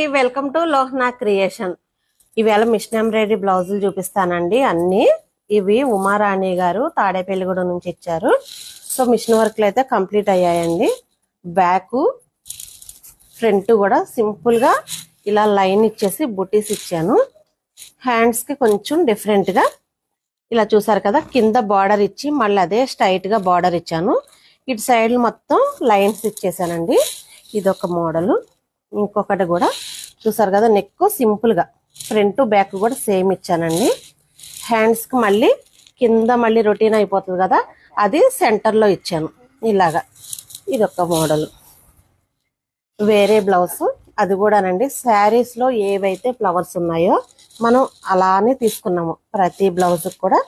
Welcome to Lohana creation. ఈవేళ machine embroidery బ్లౌజులు చూపిస్తానండి. అన్ని ఇవి ఉమారాణి గారు తాడేపల్లిగూడెం నుంచి ఇచ్చారు. సో మిషన్ వర్క్లు అయితే కంప్లీట్ అయ్యాయండి. బ్యాక్ ఫ్రంట్ కూడా సింపుల్ గా ఇలా లైన్ ఇచ్చేసి బుటీస్ ఇచ్చాను. హ్యాండ్స్ కి కొంచెం డిఫరెంట్ గా ఇలా చూసారు కదా, కింద బార్డర్ ఇచ్చి మళ్ళీ అదే స్ట్రైట్ గా బార్డర్ ఇచ్చాను. ఇటు సైడ్ మొత్తం లైన్స్ ఇచ్చేసానండి. ఇదొక మోడల్. ఇంకొకటి కూడా చూసారు కదా, నెక్ సింపుల్ గా ఫ్రంట్ బ్యాక్ కూడా సేమ్ ఇచ్చానండి. హ్యాండ్స్ కి మళ్ళీ కింద మళ్ళీ రొటీన్ అయిపోతుంది కదా, అది సెంటర్ లో ఇచ్చాను ఇలాగా. ఇదొక మోడల్. వేరే బ్లౌజ్ అది కూడానండి. శారీస్ లో ఏవైతే ఫ్లవర్స్ ఉన్నాయో మనం అలానే తీసుకున్నాము. ప్రతి బ్లౌజ్ కూడా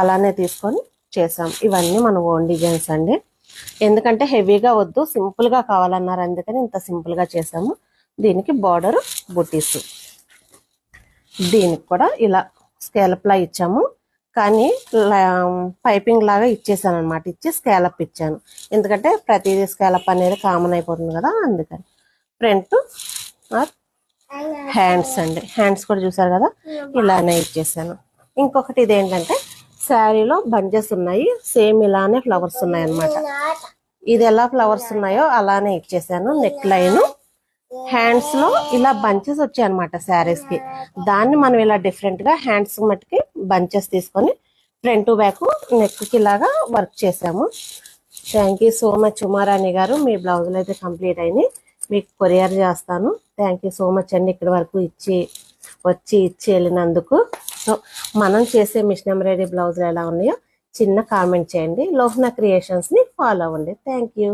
అలానే తీసుకొని చేసాం. ఇవన్నీ మన ఓన్ డిజైన్స్ అండి. ఎందుకంటే హెవీగా వద్దు, సింపుల్ గా కావాలన్నారు, అందుకని ఇంత సింపుల్ గా చేసాము. దీనికి బార్డర్ బుటీస్, దీనికి కూడా ఇలా స్కేలప్ లా ఇచ్చాము. కానీ పైపింగ్ లాగా ఇచ్చేసాను అనమాట. ఇచ్చి స్కేలప్ ఇచ్చాను, ఎందుకంటే ప్రతిదీ స్కేలప్ అనేది కామన్ అయిపోతుంది కదా, అందుకని. ఫ్రంట్ హ్యాండ్స్ అండి. హ్యాండ్స్ కూడా చూసారు కదా, ఇలానే ఇచ్చేసాను. ఇంకొకటి ఇదేంటంటే శారీలో బంచెస్ ఉన్నాయి, సేమ్ ఇలానే ఫ్లవర్స్ ఉన్నాయి అనమాట. ఇది ఎలా ఫ్లవర్స్ ఉన్నాయో అలానే ఇచ్చేసాను. నెక్ లైన్ హ్యాండ్స్ లో ఇలా బంచెస్ వచ్చాయి అనమాట శారీస్ కి. దాన్ని మనం ఇలా డిఫరెంట్ గా హ్యాండ్స్ మట్టుకి బంచెస్ తీసుకొని ఫ్రంట్ బ్యాక్ నెక్ కి ఇలాగా వర్క్ చేసాము. Thank you so much Uma Rani గారు. మీ బ్లౌజులు అయితే కంప్లీట్ అయినాయి, మీకు కొరియర్ చేస్తాను. థ్యాంక్ యూ సో మచ్ అండి, ఇక్కడి వరకు వచ్చి వెళ్ళినందుకు. సో మనం చేసే మిషన్ ఎంబ్రాయిడరీ బ్లౌజులు ఎలా ఉన్నాయో చిన్న కామెంట్ చేయండి. లోహనా క్రియేషన్స్ ని ఫాలో అవ్వండి. Thank you.